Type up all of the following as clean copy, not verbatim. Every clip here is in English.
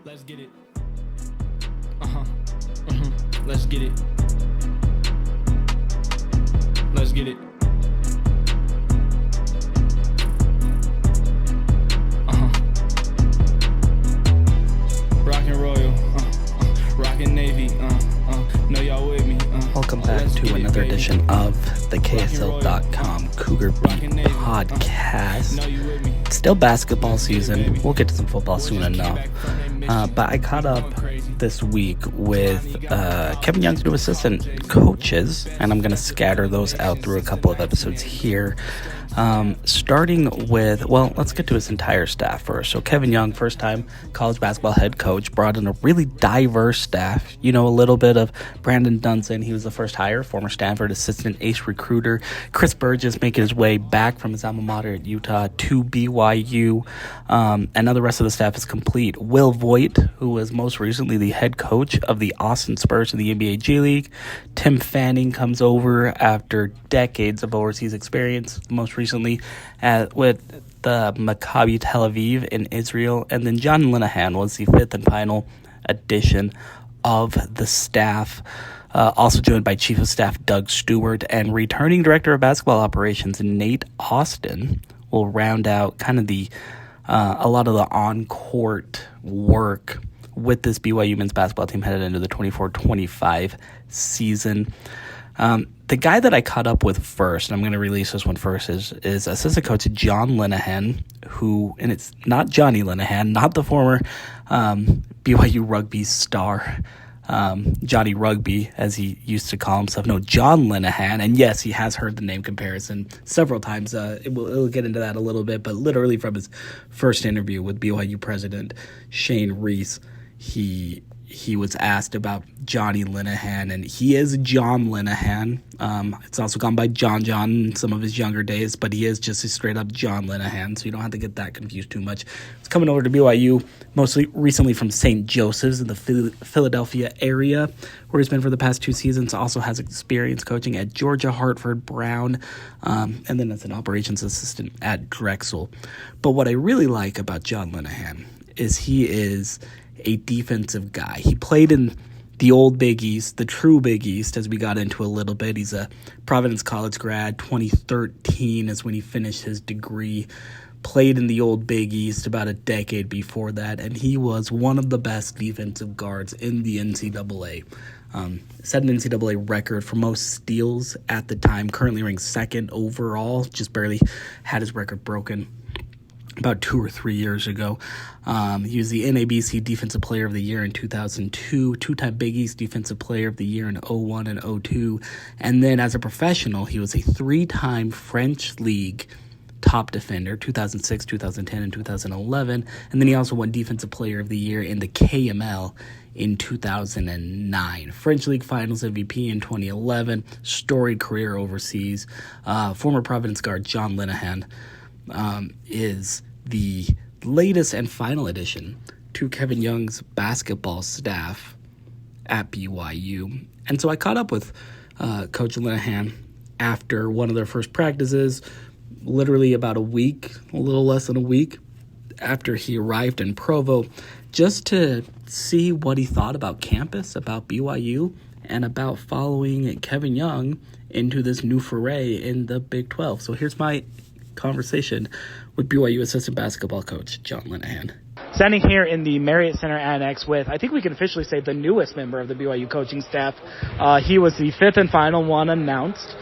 Let's get it. Let's get it. Let's get it. Rockin' Royal. Rockin' Navy. Know y'all with me. Welcome back to another edition of the KSL.com Cougar Beat podcast. Still basketball season. We'll get to some football soon enough. But I caught up this week with Kevin Young's new assistant coaches, and I'm going to scatter those out through a couple of episodes here. Starting with, let's get to his entire staff first. So Kevin Young, first time college basketball head coach, brought in a really diverse staff. You know, a little bit of Brandon Dunson. He was the first hire, former Stanford assistant ace recruiter. Chris Burgess making his way back from his alma mater at Utah to BYU. And now the rest of the staff is complete. Will Voigt, who was most recently the head coach of the Austin Spurs in the NBA G League. Tim Fanning comes over after decades of overseas experience, most recently with the Maccabi Tel Aviv in Israel. And then John Linehan was the fifth and final addition of the staff. Also joined by Chief of Staff Doug Stewart and returning Director of Basketball Operations Nate Austin will round out kind of the a lot of the on-court work with this BYU men's basketball team headed into the 24-25 season. The guy that I caught up with first, and I'm going to release this one first, is assistant coach John Linehan, and it's not Jonny Linehan, not the former BYU rugby star, Johnny Rugby, as he used to call himself. No, John Linehan, and yes, he has heard the name comparison several times. It'll get into that a little bit, but literally from his first interview with BYU president Shane Reese, he was asked about Jonny Linehan, and he is John Linehan. It's also gone by John in some of his younger days, but he is just a straight-up John Linehan, so you don't have to get that confused too much. He's coming over to BYU mostly recently from St. Joseph's in the Philadelphia area, where he's been for the past 2 seasons. Also has experience coaching at Georgia, Hartford, Brown, and then as an operations assistant at Drexel. But what I really like about John Linehan is he is a defensive guy. He played in the old Big East, the true Big East, as we got into a little bit. He's a Providence College grad. 2013 is when he finished his degree. Played in the old Big East about a decade before that, and he was one of the best defensive guards in the NCAA. Set an NCAA record for most steals at the time, currently ranked second overall, just barely had his record broken about 2 or 3 years ago. He was the NABC Defensive Player of the Year in 2002, 2-time Big East Defensive Player of the Year in 2001 and 2002. And then as a professional, he was a 3-time French League top defender, 2006, 2010, and 2011. And then he also won Defensive Player of the Year in the KML in 2009. French League Finals MVP in 2011. Storied career overseas. Former Providence guard John Linehan is the latest and final addition to Kevin Young's basketball staff at BYU. And so I caught up with Coach Linehan after one of their first practices, literally about a week, a little less than a week after he arrived in Provo, just to see what he thought about campus, about BYU, and about following Kevin Young into this new foray in the Big 12. So here's my conversation with BYU assistant basketball coach John Linehan. Standing here in the Marriott Center Annex with, I think we can officially say, the newest member of the BYU coaching staff. He was the fifth and final one announced.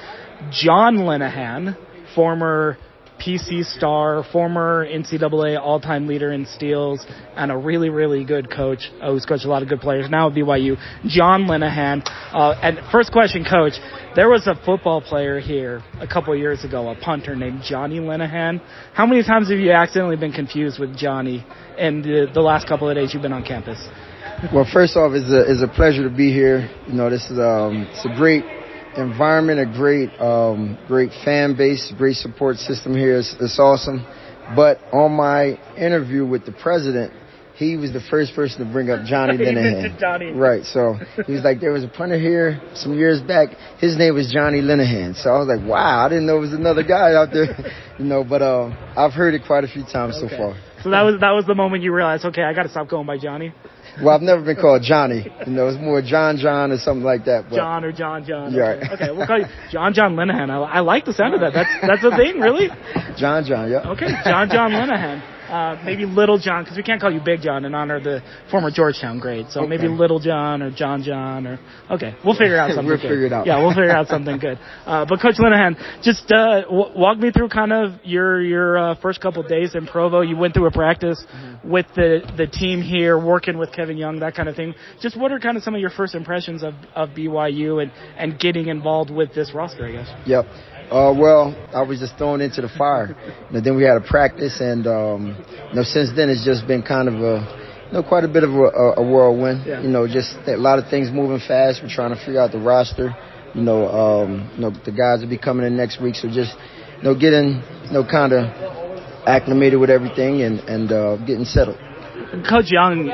John Linehan, former PC star, former NCAA all-time leader in steals, and a really, really good coach who's coached a lot of good players now at BYU. John Linehan. And first question, Coach, there was a football player here a couple of years ago, a punter named Jonny Linehan. How many times have you accidentally been confused with Johnny in the last couple of days you've been on campus? Well, first off, it's a pleasure to be here. You know, this is it's a great environment, a great fan base, great support system here. It's awesome. But on my interview with the president, he was the first person to bring up Jonny Linehan. Johnny. Right. So he was like, there was a punter here some years back. His name was Jonny Linehan. So I was like, wow, I didn't know it was another guy out there. But I've heard it quite a few times so far. So that was the moment you realized, okay, I got to stop going by Johnny. Well, I've never been called Johnny. It's more John or something like that. But John or John. Yeah. Okay, we'll call you John Linehan. I like the sound of that. That's a thing, really? John, yeah. Okay, John Linehan. Maybe Little John, because we can't call you Big John in honor of the former Georgetown grade. So maybe Little John or John or... Okay, we'll figure out something We'll good. figure it out. Yeah, we'll figure out something good. But Coach Linehan, just walk me through kind of your first couple of days in Provo. You went through a practice with the team here, working with Kevin Young, that kind of thing. Just what are kind of some of your first impressions of BYU and getting involved with this roster, I guess? Yep. Well, I was just thrown into the fire. Then we had a practice, and since then it's just been kind of quite a bit of a whirlwind. Yeah. Just a lot of things moving fast. We're trying to figure out the roster. The guys will be coming in next week, so just getting kind of acclimated with everything and getting settled. Coach Young,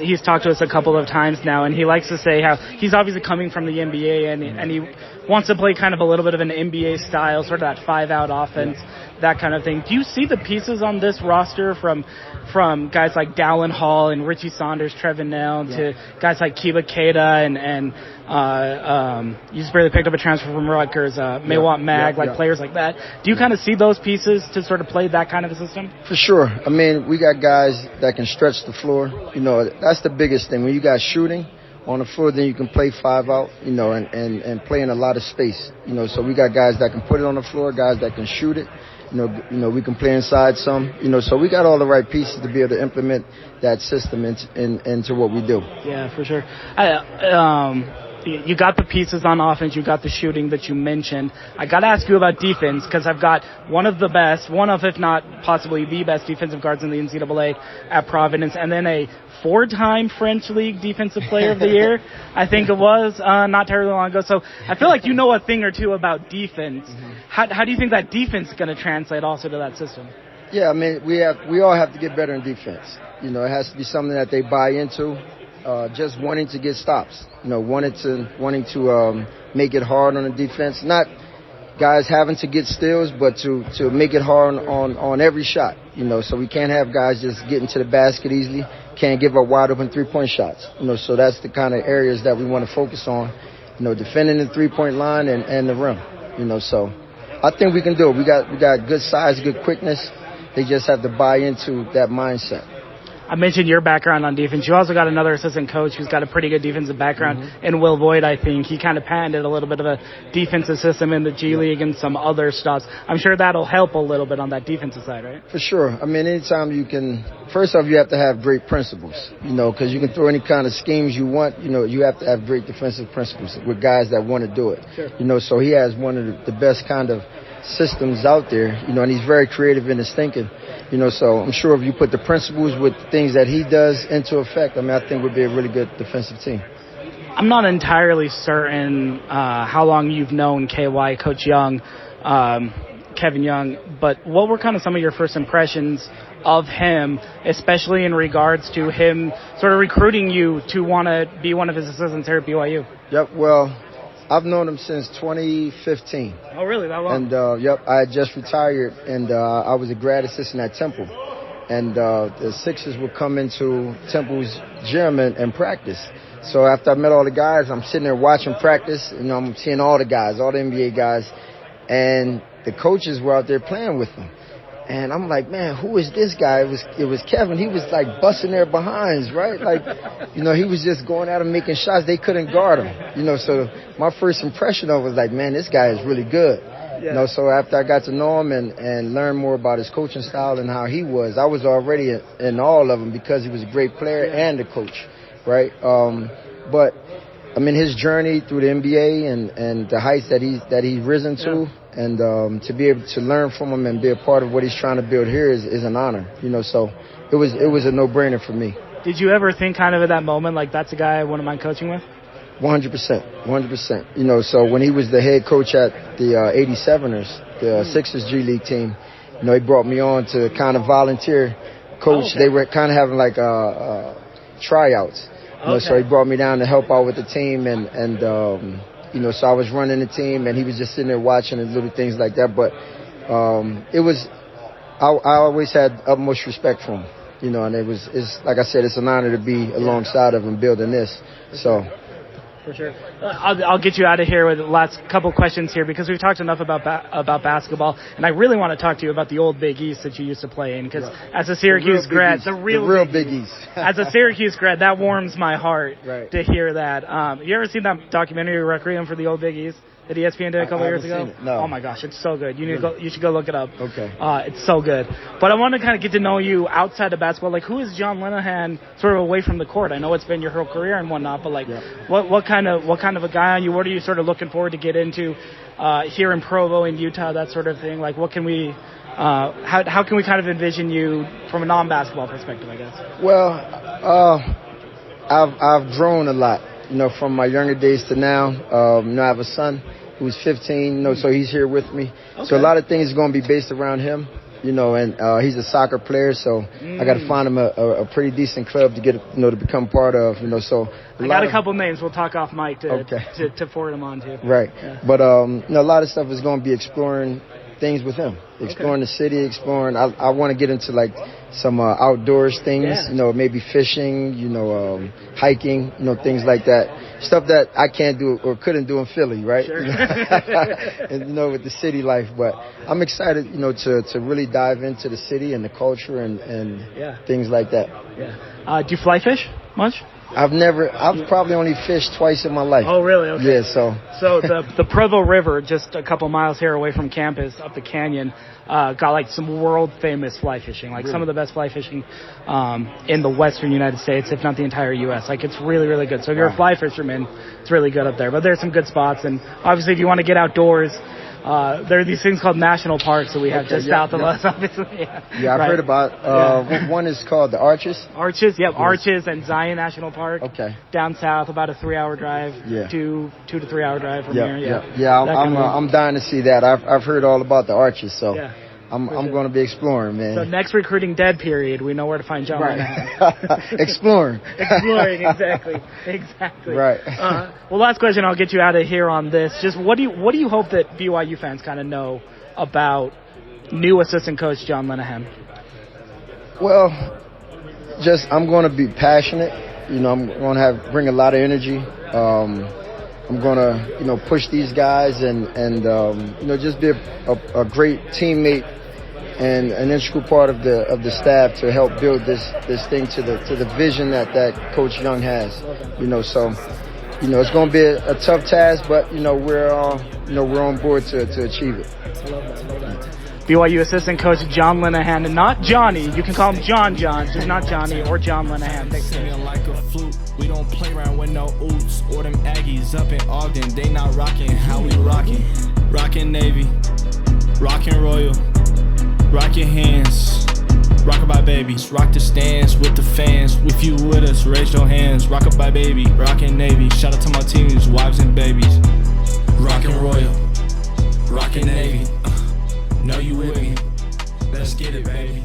he's talked to us a couple of times now, and he likes to say how he's obviously coming from the NBA, and he wants to play kind of a little bit of an NBA style, sort of that 5-out offense, that kind of thing. Do you see the pieces on this roster from guys like Dallin Hall and Richie Saunders, Trevin Nell, to guys like Kiba Keita and you just barely picked up a transfer from Rutgers, Maywant Mag, players like that. Do you kind of see those pieces to sort of play that kind of a system? For sure. I mean, we got guys that can stretch the floor. That's the biggest thing. When you got shooting on the floor, then you can play 5-out, and play in a lot of space. So we got guys that can put it on the floor, guys that can shoot it. We can play inside some. So we got all the right pieces to be able to implement that system into what we do. Yeah, for sure. You got the pieces on offense. You got the shooting that you mentioned. I got to ask you about defense, because I've got one of, if not possibly the best defensive guards in the NCAA at Providence, and then a 4-time French League Defensive Player of the Year, I think it was, not terribly long ago. So I feel like you know a thing or two about defense. How do you think that defense is going to translate also to that system? Yeah, I mean, we all have to get better in defense. It has to be something that they buy into. Just wanting to get stops, wanting to make it hard on the defense. Not guys having to get steals, but to make it hard on every shot. So we can't have guys just getting to the basket easily. Can't give up wide open 3-point shots. So that's the kind of areas that we want to focus on. Defending the 3-point line and the rim. So I think we can do it. We got good size, good quickness. They just have to buy into that mindset. I mentioned your background on defense. You also got another assistant coach who's got a pretty good defensive background in Will Voigt, I think. He kind of patented a little bit of a defensive system in the G League and some other stuff. I'm sure that'll help a little bit on that defensive side, right? For sure. I mean, anytime you can, first off, you have to have great principles, because you can throw any kind of schemes you want. You have to have great defensive principles with guys that want to do it. Sure. So he has one of the best kind of systems out there, and he's very creative in his thinking. So I'm sure if you put the principles with the things that he does into effect, I think we'd be a really good defensive team. I'm not entirely certain how long you've known KY, Coach Young, Kevin Young, but what were kind of some of your first impressions of him, especially in regards to him sort of recruiting you to want to be one of his assistants here at BYU? Yep, well, I've known him since 2015. Oh, really? That long? And, I had just retired, and I was a grad assistant at Temple. And the Sixers would come into Temple's gym and practice. So after I met all the guys, I'm sitting there watching practice. I'm seeing all the guys, all the NBA guys. And the coaches were out there playing with them. And I'm like, man, who is this guy? It was Kevin. He was like busting their behinds, right? Like, he was just going at them, making shots. They couldn't guard him. So my first impression of it was like, man, this guy is really good. Yeah. So after I got to know him and learn more about his coaching style and how he was, I was already in all of them because he was a great player and a coach, right? But I mean, his journey through the NBA and the heights that he's risen to. And to be able to learn from him and be a part of what he's trying to build here is an honor, So it was a no-brainer for me. Did you ever think kind of at that moment, like, that's a guy I wouldn't mind coaching with? 100%. So when he was the head coach at the 87ers, the Sixers G League team, he brought me on to kind of volunteer coach. Oh, okay. They were kind of having like tryouts. So he brought me down to help out with the team and so I was running the team, and he was just sitting there watching and little things like that. But it was I always had utmost respect for him, you know, and it's like I said, it's an honor to be alongside of him building this. So. For sure. I'll get you out of here with the last couple questions here because we've talked enough about basketball, and I really want to talk to you about the old Big East that you used to play in because as a Syracuse grad, the real Big East. As a Syracuse grad, that warms my heart to hear that. You ever seen that documentary Requiem for the Old Big East that ESPN did a couple years ago? No. Oh my gosh, it's so good. You should go look it up. Okay. It's so good. But I want to kind of get to know you outside of basketball. Like, who is John Linehan sort of away from the court? I know it's been your whole career and whatnot, but like, what kind of a guy are you? What are you sort of looking forward to get into here in Provo, in Utah, that sort of thing? Like, what can we? How can we kind of envision you from a non-basketball perspective, I guess? Well, I've grown a lot, you know, from my younger days to now. You know, I have a son who's 15, you know, so he's here with me. Okay. So a lot of things are going to be based around him, you know, and he's a soccer player, so I got to find him a pretty decent club to get, you know, to become part of, you know. So I got a couple names. We'll talk off mic to forward them on to. Right, but you know, a lot of stuff is going to be exploring things with him, exploring the city, exploring. I want to get into like some outdoors things, you know, maybe fishing, you know, hiking, you know, things like that. Stuff that I can't do or couldn't do in Philly, right? Sure. And, you know, with the city life. But I'm excited, you know, to really dive into the city and the culture and things like that. Yeah. Do you fly fish much? I've probably only fished twice in my life. Oh, really? Okay. Yeah, so the Provo River, just a couple miles here away from campus, up the canyon, got like some world famous fly fishing, like some of the best fly fishing in the western United States, if not the entire U.S. Like, it's really, really good. So if you're a fly fisherman, it's really good up there. But there's some good spots, and obviously if you want to get outdoors, there are these things called national parks that we have just south of us, obviously. I've heard about. One is called the Arches. Arches, yep. Yes. Arches and Zion National Park. Okay. Down south, about a 3-hour drive. Yeah. 2 to 3 hour drive from here. Yeah. I'm dying to see that. I've heard all about the Arches, so. Yeah. I'm going to be exploring, man. So next recruiting dead period, we know where to find John Linehan. Exploring, exactly. Right. Well, last question, I'll get you out of here on this. Just what do you hope that BYU fans kind of know about new assistant coach John Linehan? Well, I'm going to be passionate. You know, I'm going to bring a lot of energy. I'm going to, you know, push these guys and you know, just be a great teammate and an integral part of the staff to help build this thing to the vision that Coach Young has. You know, so, you know, it's going to be a tough task, but you know, we're on board to achieve it. I love that. BYU assistant coach John Linehan, and not Johnny. You can call him John, just not Johnny or John Linehan. Thanks. Singing like a flute. We don't play around with no oops or them Aggies up in Ogden. They not rocking how we rocking. Rockin' Navy, rockin' Royal, rock your hands. Rockabye babies, rock the stands with the fans. If you with us, raise your hands. Rockabye baby, rockin' Navy. Shout out to my teams, wives and babies. Rockin' Royal, rockin' Navy. Know you with me. Let's get it, baby.